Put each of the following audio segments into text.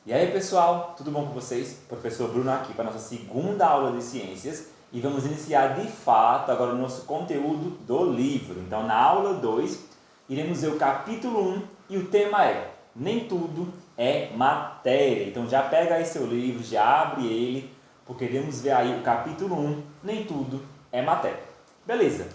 E aí pessoal, tudo bom com vocês? Professor Bruno aqui para a nossa segunda aula de ciências e vamos iniciar de fato agora o nosso conteúdo do livro. Então na aula 2 iremos ver o capítulo 1 e o tema é Nem Tudo é Matéria. Então já pega aí seu livro, já abre ele, porque iremos ver aí o capítulo 1, Nem Tudo é Matéria. Beleza,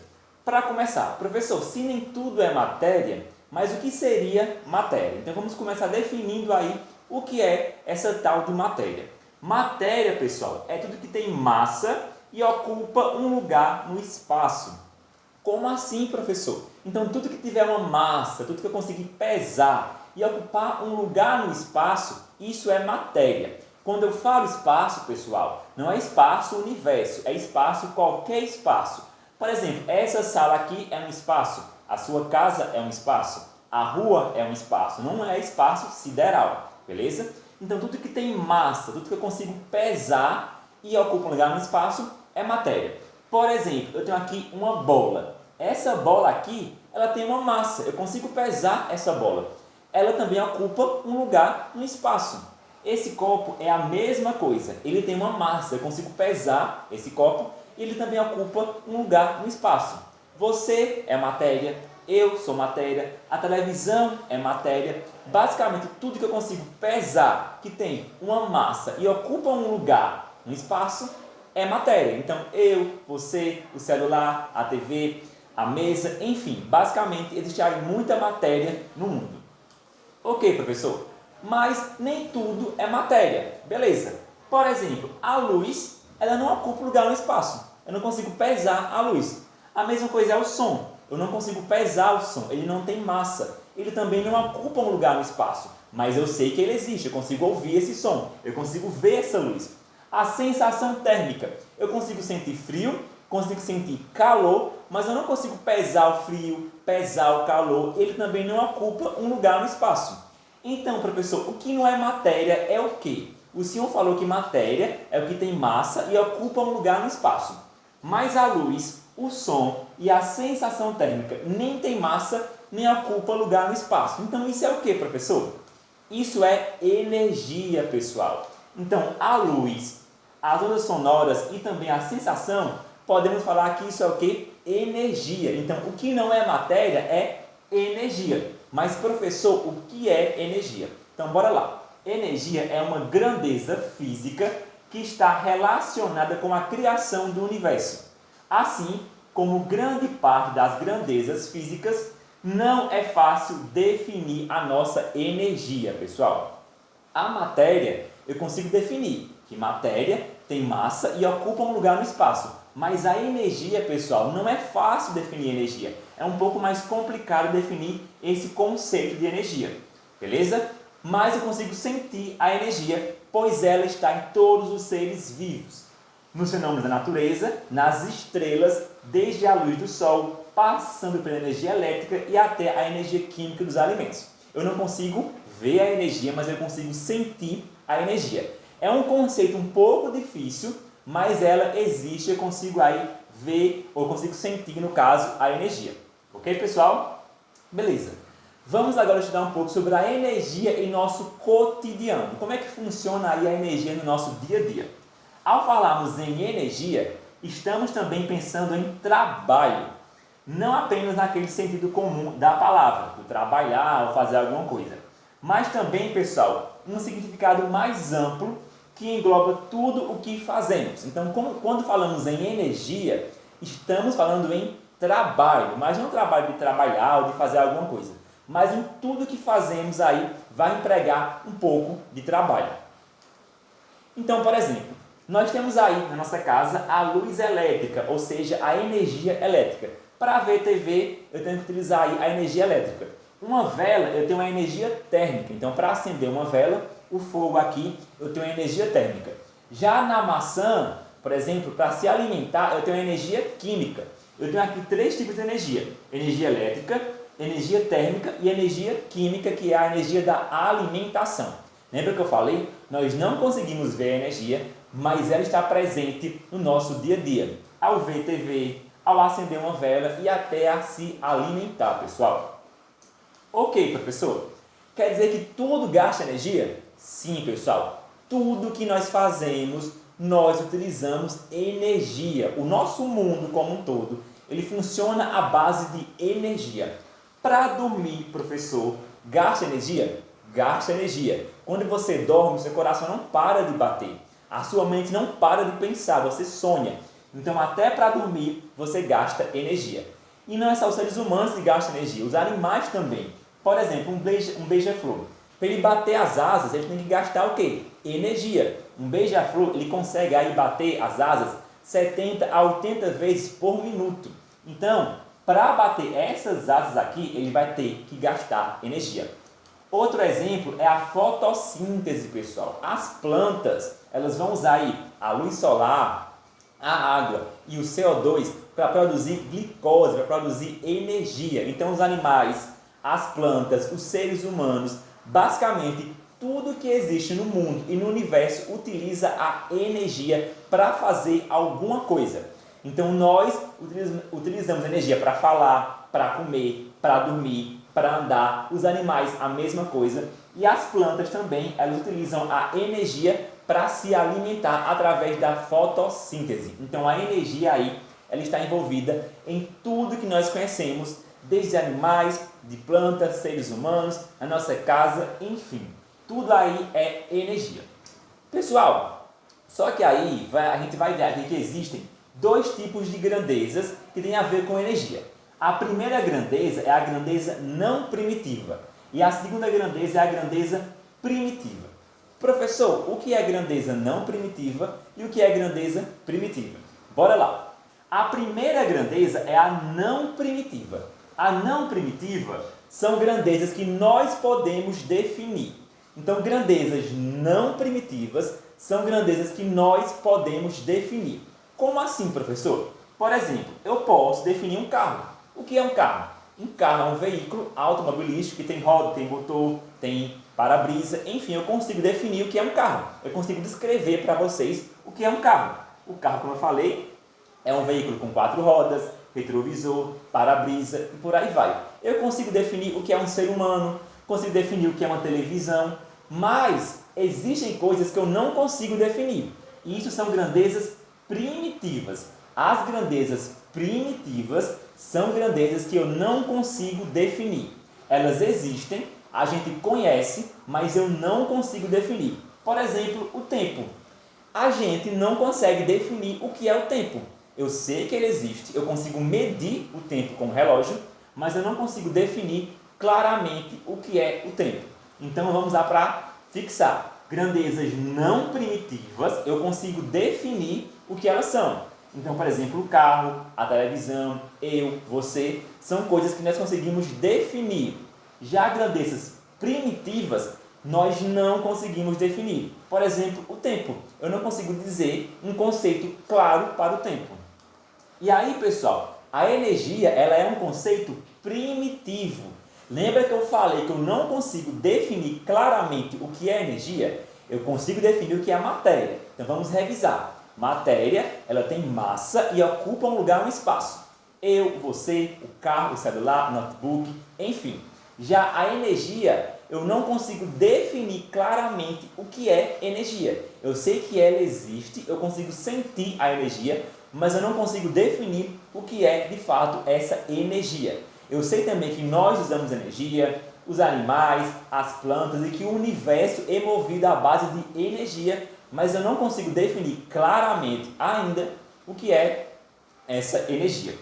para começar, professor, se nem tudo é matéria, mas o que seria matéria? Então vamos começar definindo aí o que é essa tal de matéria. Matéria, pessoal, é tudo que tem massa e ocupa um lugar no espaço. Como assim, professor? Então tudo que tiver uma massa, tudo que eu conseguir pesar e ocupar um lugar no espaço, isso é matéria. Quando eu falo espaço, pessoal, não é espaço universo, é espaço qualquer espaço. Por exemplo, essa sala aqui é um espaço, a sua casa é um espaço, a rua é um espaço, não é espaço sideral, beleza? Então tudo que tem massa, tudo que eu consigo pesar e ocupa um lugar no espaço é matéria. Por exemplo, eu tenho aqui uma bola. Essa bola aqui, ela tem uma massa, eu consigo pesar essa bola. Ela também ocupa um lugar no espaço. Esse copo é a mesma coisa, ele tem uma massa, eu consigo pesar esse copo e ele também ocupa um lugar no espaço. Você é matéria, eu sou matéria, a televisão é matéria. Basicamente, tudo que eu consigo pesar, que tem uma massa e ocupa um lugar no espaço, é matéria. Então, eu, você, o celular, a TV, a mesa, enfim, basicamente existe aí muita matéria no mundo. Ok, professor, mas nem tudo é matéria, beleza? Por exemplo, a luz, ela não ocupa lugar no espaço, eu não consigo pesar a luz. A mesma coisa é o som, eu não consigo pesar o som, ele não tem massa, ele também não ocupa um lugar no espaço, mas eu sei que ele existe, eu consigo ouvir esse som, eu consigo ver essa luz. A sensação térmica, eu consigo sentir frio, consigo sentir calor, mas eu não consigo pesar o frio, pesar o calor, ele também não ocupa um lugar no espaço. Então, professor, o que não é matéria é o quê? O senhor falou que matéria é o que tem massa e ocupa um lugar no espaço. Mas a luz, o som e a sensação térmica nem tem massa, nem ocupa lugar no espaço. Então, isso é o quê, professor? Isso é energia, pessoal. Então, a luz, as ondas sonoras e também a sensação, podemos falar que isso é o quê? Energia. Então, o que não é matéria é energia. Mas, professor, o que é energia? Então, bora lá. Energia é uma grandeza física que está relacionada com a criação do universo. Assim como grande parte das grandezas físicas, não é fácil definir a nossa energia, pessoal. A matéria, eu consigo definir que matéria tem massa e ocupa um lugar no espaço. Mas a energia, pessoal, não é fácil definir energia. É um pouco mais complicado definir esse conceito de energia. Beleza? Mas eu consigo sentir a energia, pois ela está em todos os seres vivos. Nos fenômenos da natureza, nas estrelas, desde a luz do sol, passando pela energia elétrica e até a energia química dos alimentos. Eu não consigo ver a energia, mas eu consigo sentir a energia. É um conceito um pouco difícil, mas ela existe, eu consigo aí ver, ou consigo sentir, no caso, a energia. Ok, pessoal? Beleza. Vamos agora estudar um pouco sobre a energia em nosso cotidiano. Como é que funciona aí a energia no nosso dia a dia? Ao falarmos em energia, estamos também pensando em trabalho. Não apenas naquele sentido comum da palavra, do trabalhar ou fazer alguma coisa. Mas também, pessoal, um significado mais amplo que engloba tudo o que fazemos. Então, quando falamos em energia, estamos falando em trabalho, mas não trabalho de trabalhar ou de fazer alguma coisa, mas em tudo que fazemos aí vai empregar um pouco de trabalho. Então, por exemplo, nós temos aí na nossa casa a luz elétrica, ou seja, a energia elétrica. Para ver TV, eu tenho que utilizar aí a energia elétrica. Uma vela, eu tenho a energia térmica. Então, para acender uma vela, o fogo aqui, eu tenho a energia térmica. Já na maçã, por exemplo, para se alimentar, eu tenho a energia química. Eu tenho aqui 3 tipos de energia. Energia elétrica, energia térmica e energia química, que é a energia da alimentação. Lembra que eu falei? Nós não conseguimos ver a energia, mas ela está presente no nosso dia a dia. Ao ver TV, ao acender uma vela e até a se alimentar, pessoal. Ok, professor. Quer dizer que tudo gasta energia? Sim, pessoal, tudo que nós fazemos, nós utilizamos energia. O nosso mundo como um todo, ele funciona à base de energia. Para dormir, professor, gasta energia? Gasta energia. Quando você dorme, seu coração não para de bater. A sua mente não para de pensar, você sonha. Então, até para dormir, você gasta energia. E não é só os seres humanos que gastam energia, os animais também. Por exemplo, um beija-flor. Para ele bater as asas, ele tem que gastar o quê? Energia. Um beija-flor, ele consegue aí bater as asas 70 a 80 vezes por minuto. Então, para bater essas asas aqui, ele vai ter que gastar energia. Outro exemplo é a fotossíntese, pessoal. As plantas, elas vão usar aí a luz solar, a água e o CO2 para produzir glicose, para produzir energia. Então, os animais, as plantas, os seres humanos, basicamente, tudo que existe no mundo e no universo utiliza a energia para fazer alguma coisa. Então, nós utilizamos energia para falar, para comer, para dormir, para andar. Os animais, a mesma coisa. E as plantas também, elas utilizam a energia para se alimentar através da fotossíntese. Então, a energia aí, ela está envolvida em tudo que nós conhecemos, desde animais, de plantas, seres humanos, a nossa casa, enfim. Tudo aí é energia. Pessoal, só que aí a gente vai ver aqui que existem dois tipos de grandezas que têm a ver com energia. A primeira grandeza é a grandeza não primitiva e a segunda grandeza é a grandeza primitiva. Professor, o que é grandeza não primitiva e o que é grandeza primitiva? Bora lá! A primeira grandeza é a não primitiva. A não primitiva são grandezas que nós podemos definir. Então, grandezas não primitivas são grandezas que nós podemos definir. Como assim, professor? Por exemplo, eu posso definir um carro. O que é um carro? Um carro é um veículo automobilístico que tem roda, tem motor, tem para-brisa, enfim, eu consigo definir o que é um carro. Eu consigo descrever para vocês o que é um carro. O carro, como eu falei, é um veículo com 4 rodas, retrovisor, para-brisa e por aí vai. Eu consigo definir o que é um ser humano, consigo definir o que é uma televisão, mas existem coisas que eu não consigo definir. E isso são grandezas primitivas. As grandezas primitivas são grandezas que eu não consigo definir. Elas existem, a gente conhece, mas eu não consigo definir. Por exemplo, o tempo. A gente não consegue definir o que é o tempo. Eu sei que ele existe, eu consigo medir o tempo com o relógio, mas eu não consigo definir claramente o que é o tempo. Então vamos lá para fixar. Grandezas não primitivas, eu consigo definir o que elas são. Então, por exemplo, o carro, a televisão, eu, você, são coisas que nós conseguimos definir. Já grandezas primitivas, nós não conseguimos definir. Por exemplo, o tempo. Eu não consigo dizer um conceito claro para o tempo. E aí, pessoal, a energia, ela é um conceito primitivo. Lembra que eu falei que eu não consigo definir claramente o que é energia? Eu consigo definir o que é matéria. Então, vamos revisar. Matéria, ela tem massa e ocupa um lugar, um espaço. Eu, você, o carro, o celular, o notebook, enfim. Já a energia, eu não consigo definir claramente o que é energia. Eu sei que ela existe, eu consigo sentir a energia, mas eu não consigo definir o que é, de fato, essa energia. Eu sei também que nós usamos energia, os animais, as plantas, e que o universo é movido à base de energia, mas eu não consigo definir claramente ainda o que é essa energia.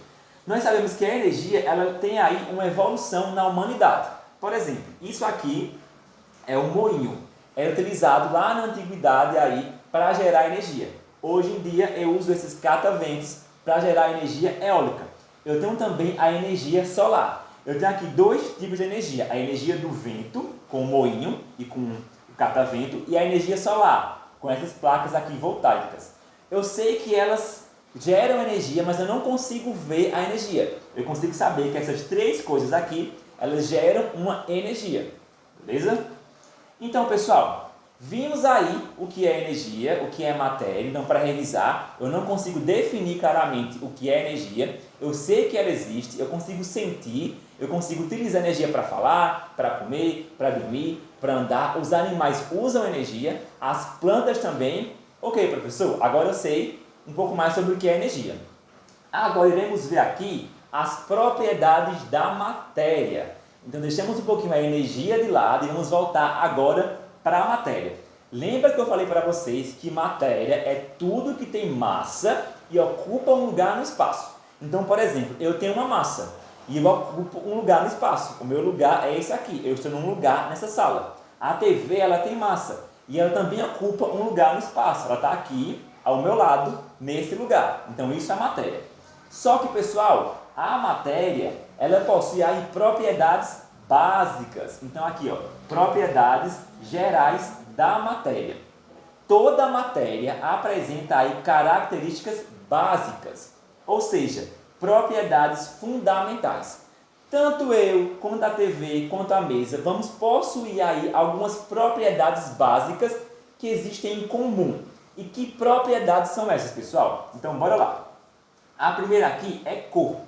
Nós sabemos que a energia, ela tem aí uma evolução na humanidade. Por exemplo, isso aqui é um moinho. Era utilizado lá na antiguidade aí para gerar energia. Hoje em dia eu uso esses cataventos para gerar energia eólica. Eu tenho também a energia solar. Eu tenho aqui dois tipos de energia. A energia do vento, com o moinho e com o catavento, e a energia solar, com essas placas aqui voltaicas. Eu sei que elas geram energia, mas eu não consigo ver a energia. Eu consigo saber que essas três coisas aqui, elas geram uma energia. Beleza? Então, pessoal, vimos aí o que é energia, o que é matéria. Então, para revisar, eu não consigo definir claramente o que é energia. Eu sei que ela existe, eu consigo sentir, Eu consigo utilizar energia para falar, para comer, para dormir, para andar. Os animais usam energia, as plantas também. Ok, professor, agora eu sei um pouco mais sobre o que é energia. Agora iremos ver aqui as propriedades da matéria. Então deixamos um pouquinho a energia de lado e vamos voltar agora para a matéria. Lembra que eu falei para vocês que matéria é tudo que tem massa e ocupa um lugar no espaço. Então, por exemplo, eu tenho uma massa e eu ocupo um lugar no espaço. O meu lugar é esse aqui, eu estou num lugar nessa sala. A TV ela tem massa e ela também ocupa um lugar no espaço. Ela está aqui ao meu lado, nesse lugar. Então isso é matéria. Só que, pessoal, a matéria ela possui aí propriedades básicas. Então aqui, ó, propriedades gerais da matéria. Toda matéria apresenta aí características básicas, ou seja, propriedades fundamentais. Tanto eu, quanto a TV, quanto a mesa, vamos possuir aí algumas propriedades básicas que existem em comum. E que propriedades são essas, pessoal? Então, bora lá. A primeira aqui é corpo.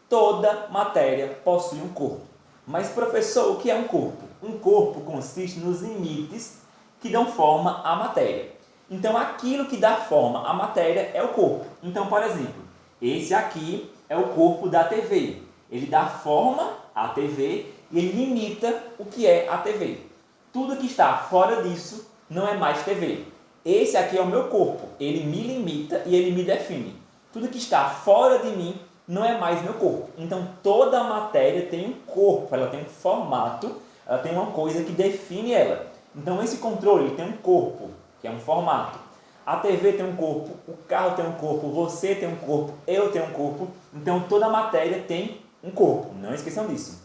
Toda matéria possui um corpo. Mas, professor, o que é um corpo? Um corpo consiste nos limites que dão forma à matéria. Então, aquilo que dá forma à matéria é o corpo. Então, por exemplo, esse aqui é o corpo da TV. Ele dá forma à TV e ele limita o que é a TV. Tudo que está fora disso não é mais TV. Esse aqui é o meu corpo. Ele me limita e ele me define. Tudo que está fora de mim não é mais meu corpo. Então, toda a matéria tem um corpo, ela tem um formato, ela tem uma coisa que define ela. Então, esse controle ele tem um corpo, que é um formato. A TV tem um corpo, o carro tem um corpo, você tem um corpo, eu tenho um corpo. Então, toda a matéria tem um corpo. Não esqueçam disso.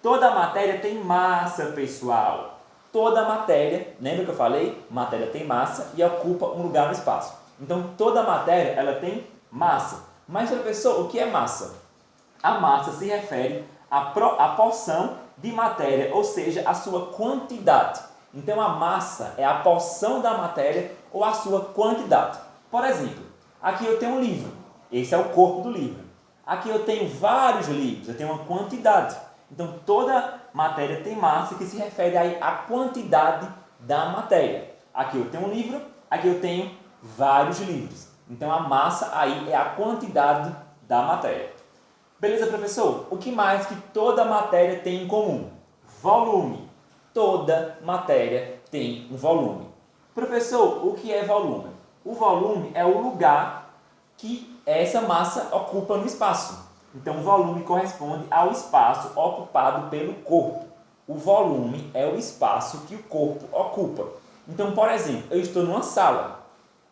Toda a matéria tem massa, pessoal. Toda a matéria, lembra que eu falei? Matéria tem massa e ocupa um lugar no espaço. Então, toda a matéria ela tem massa. Mas, professor, o que é massa? A massa se refere à porção de matéria, ou seja, a sua quantidade. Então, a massa é a porção da matéria ou a sua quantidade. Por exemplo, aqui eu tenho um livro. Esse é o corpo do livro. Aqui eu tenho vários livros, eu tenho uma quantidade. Então, toda matéria tem massa que se refere aí à quantidade da matéria. Aqui eu tenho um livro, aqui eu tenho vários livros. Então, a massa aí é a quantidade da matéria. Beleza, professor? O que mais que toda matéria tem em comum? Volume. Toda matéria tem um volume. Professor, o que é volume? O volume é o lugar que essa massa ocupa no espaço. Então, o volume corresponde ao espaço ocupado pelo corpo. O volume é o espaço que o corpo ocupa. Então, por exemplo, eu estou numa sala.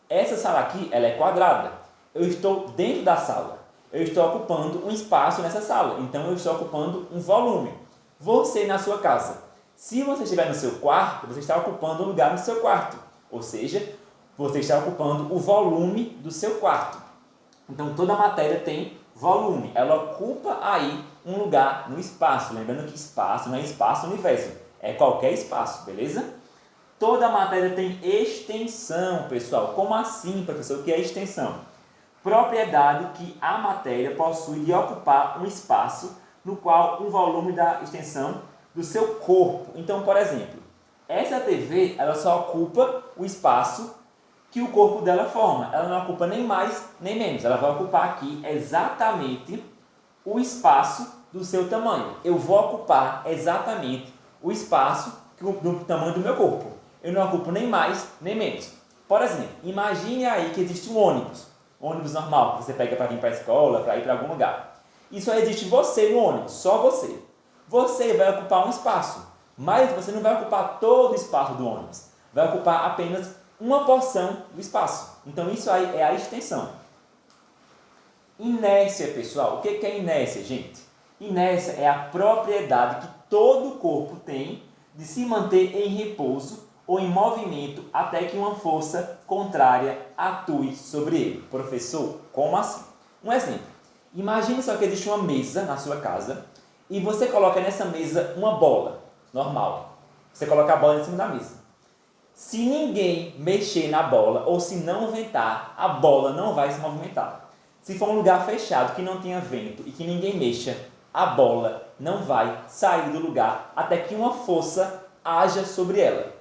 Essa sala aqui ela é quadrada. Eu estou dentro da sala. Eu estou ocupando um espaço nessa sala. Então, eu estou ocupando um volume. Você na sua casa. Se você estiver no seu quarto, você está ocupando um lugar no seu quarto. Ou seja, você está ocupando o volume do seu quarto. Então, toda matéria tem volume. Ela ocupa aí um lugar no espaço. Lembrando que espaço não é espaço universo. É qualquer espaço, beleza? Toda matéria tem extensão, pessoal. Como assim, professor? O que é extensão? Propriedade que a matéria possui de ocupar um espaço no qual um volume da extensão do seu corpo. Então, por exemplo, essa TV ela só ocupa o espaço que o corpo dela forma. Ela não ocupa nem mais nem menos. Ela vai ocupar aqui exatamente o espaço do seu tamanho. Eu vou ocupar exatamente o espaço do tamanho do meu corpo. Eu não ocupo nem mais nem menos. Por exemplo, imagine aí que existe um ônibus. Ônibus normal, que você pega para vir para a escola, para ir para algum lugar. E só existe você no ônibus, só você. Você vai ocupar um espaço, mas você não vai ocupar todo o espaço do ônibus. Vai ocupar apenas uma porção do espaço. Então, isso aí é a extensão. Inércia, pessoal. O que é inércia, gente? Inércia é a propriedade que todo corpo tem de se manter em repouso ou em movimento até que uma força contrária atue sobre ele. Professor, como assim? Um exemplo. Imagine só que existe uma mesa na sua casa e você coloca nessa mesa uma bola normal. Você coloca a bola em cima da mesa. Se ninguém mexer na bola ou se não ventar, a bola não vai se movimentar. Se for um lugar fechado que não tenha vento e que ninguém mexa, a bola não vai sair do lugar até que uma força haja sobre ela.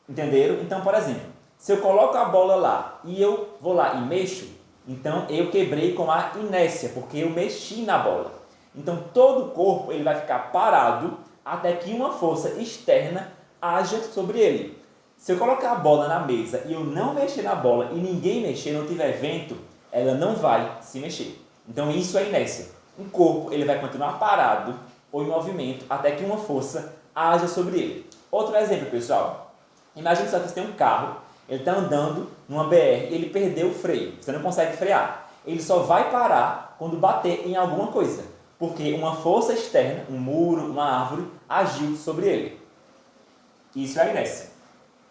Entenderam? Então, por exemplo, se eu coloco a bola lá e eu vou lá e mexo, então eu quebrei com a inércia, porque eu mexi na bola. Então todo o corpo ele vai ficar parado até que uma força externa haja sobre ele. Se eu colocar a bola na mesa e eu não mexer na bola e ninguém mexer, não tiver vento, ela não vai se mexer. Então isso é inércia. O corpo ele vai continuar parado ou em movimento até que uma força haja sobre ele. Outro exemplo, pessoal. Imagine só que você tem um carro, ele está andando numa BR e ele perdeu o freio. Você não consegue frear. Ele só vai parar quando bater em alguma coisa, porque uma força externa, um muro, uma árvore, agiu sobre ele. Isso é a inércia.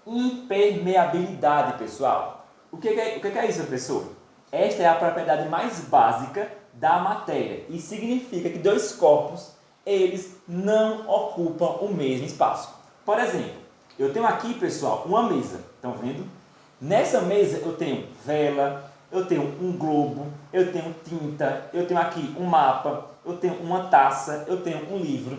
Impermeabilidade, pessoal. O que é isso, professor? Esta é a propriedade mais básica da matéria e significa que dois corpos, eles não ocupam o mesmo espaço. Por exemplo, eu tenho aqui, pessoal, uma mesa. Estão vendo? Nessa mesa eu tenho vela, eu tenho um globo, eu tenho tinta, eu tenho aqui um mapa, eu tenho uma taça, eu tenho um livro.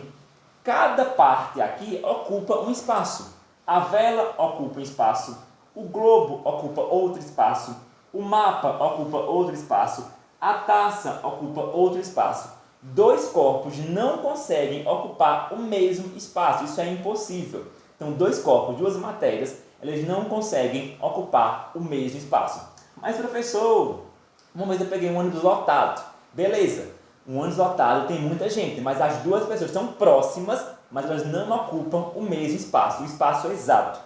Cada parte aqui ocupa um espaço. A vela ocupa um espaço, o globo ocupa outro espaço, o mapa ocupa outro espaço, a taça ocupa outro espaço. Dois corpos não conseguem ocupar o mesmo espaço, isso é impossível. Então, dois corpos, duas matérias, elas não conseguem ocupar o mesmo espaço. Mas, professor, uma vez eu peguei um ônibus lotado. Beleza, um ônibus lotado tem muita gente, mas as duas pessoas são próximas, mas elas não ocupam o mesmo espaço, o espaço é exato.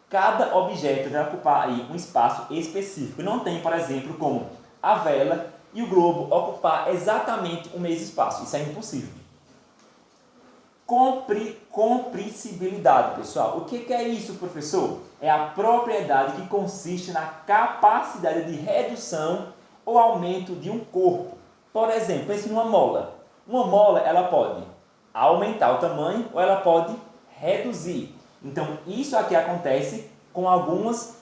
Cada objeto vai ocupar aí um espaço específico. Não tem, por exemplo, como a vela e o globo ocupar exatamente o mesmo espaço. Isso é impossível. Compreensibilidade, pessoal. O que é isso, professor? É a propriedade que consiste na capacidade de redução ou aumento de um corpo. Por exemplo, pense numa mola. Uma mola ela pode aumentar o tamanho ou ela pode reduzir. Então, isso aqui acontece com alguns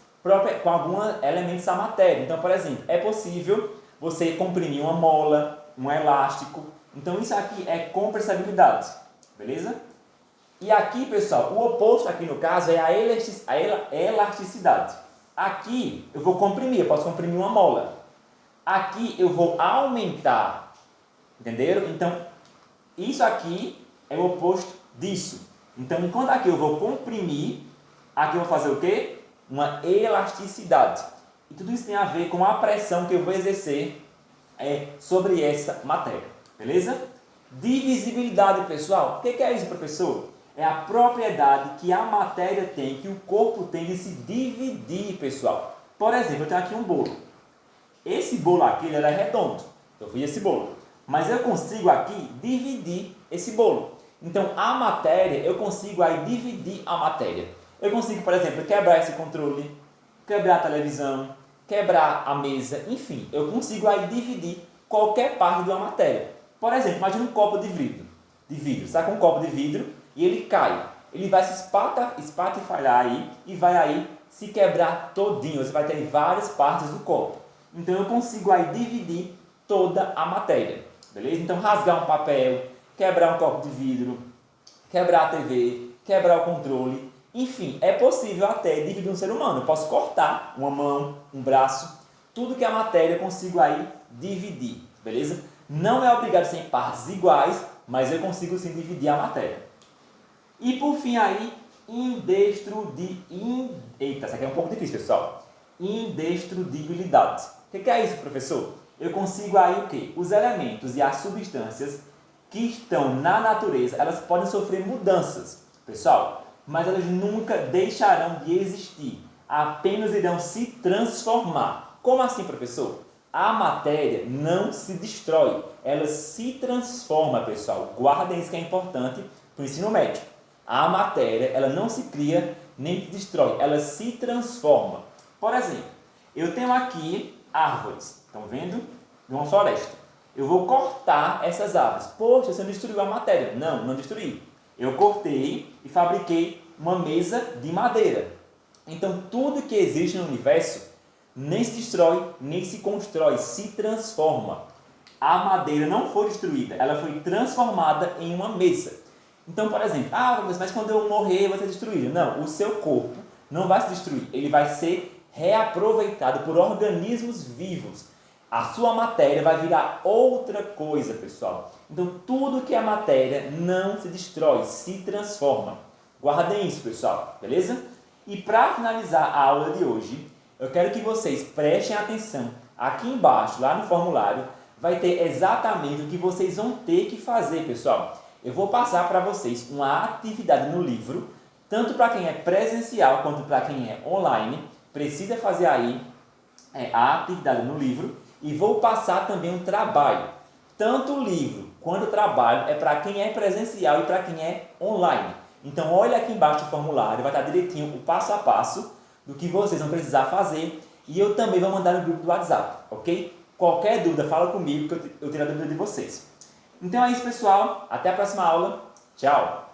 elementos da matéria. Então, por exemplo, é possível você comprimir uma mola, um elástico. Então, isso aqui é compressibilidade. Beleza? E aqui, pessoal, o oposto aqui no caso é a elasticidade. Aqui eu vou comprimir, eu posso comprimir uma mola. Aqui eu vou aumentar. Entenderam? Então, isso aqui é o oposto disso. Então, enquanto aqui eu vou comprimir, aqui eu vou fazer o quê? Uma elasticidade. E tudo isso tem a ver com a pressão que eu vou exercer sobre essa matéria. Beleza? Divisibilidade, pessoal. O que é isso, professor? É a propriedade que a matéria tem, que o corpo tem de se dividir, pessoal. Por exemplo, eu tenho aqui um bolo. Esse bolo aqui ele era redondo. Eu fiz esse bolo. Mas eu consigo aqui dividir esse bolo. Então, a matéria, eu consigo aí dividir a matéria. Eu consigo, por exemplo, quebrar esse controle, quebrar a televisão, quebrar a mesa, enfim. Eu consigo aí dividir qualquer parte de uma matéria. Por exemplo, imagine um copo de vidro. Saca um copo de vidro e ele cai. Ele vai se espatifalhar aí e vai aí se quebrar todinho. Você vai ter várias partes do copo. Então, eu consigo aí dividir toda a matéria. Beleza? Então, rasgar um papel, quebrar um copo de vidro, quebrar a TV, quebrar o controle. Enfim, é possível até dividir um ser humano. Eu posso cortar uma mão, um braço. Tudo que é matéria eu consigo aí dividir. Beleza? Não é obrigado a ser em partes iguais, mas eu consigo sim dividir a matéria. E por fim aí, Eita, isso aqui é um pouco difícil, pessoal. Indestrutibilidade. O que é isso, professor? Eu consigo aí o quê? Os elementos e as substâncias que estão na natureza, elas podem sofrer mudanças, pessoal, mas elas nunca deixarão de existir. Apenas irão se transformar. Como assim, professor? A matéria não se destrói, ela se transforma, pessoal. Guardem isso que é importante para o ensino médio. A matéria, ela não se cria nem se destrói, ela se transforma. Por exemplo, eu tenho aqui árvores, estão vendo? De uma floresta. Eu vou cortar essas árvores. Poxa, você não destruiu a matéria. Não, não destruí. Eu cortei e fabriquei uma mesa de madeira. Então, tudo que existe no universo nem se destrói, nem se constrói, se transforma. a madeira não foi destruída, ela foi transformada em uma mesa. Então, por exemplo, mas quando eu morrer vai ser destruído. Não, o seu corpo não vai se destruir, ele vai ser reaproveitado por organismos vivos. A sua matéria vai virar outra coisa, pessoal. Então, tudo que é matéria não se destrói, se transforma. Guardem isso, pessoal, beleza? E para finalizar a aula de hoje, eu quero que vocês prestem atenção. Aqui embaixo, lá no formulário, vai ter exatamente o que vocês vão ter que fazer, pessoal. Eu vou passar para vocês uma atividade no livro, tanto para quem é presencial quanto para quem é online. Precisa fazer aí a atividade no livro e vou passar também um trabalho. Tanto o livro quanto o trabalho é para quem é presencial e para quem é online. Então, olha aqui embaixo o formulário, vai estar direitinho o passo a passo do que vocês vão precisar fazer e eu também vou mandar no grupo do WhatsApp, ok? Qualquer dúvida, fala comigo que eu tiro a dúvida de vocês. Então é isso, pessoal. Até a próxima aula. Tchau!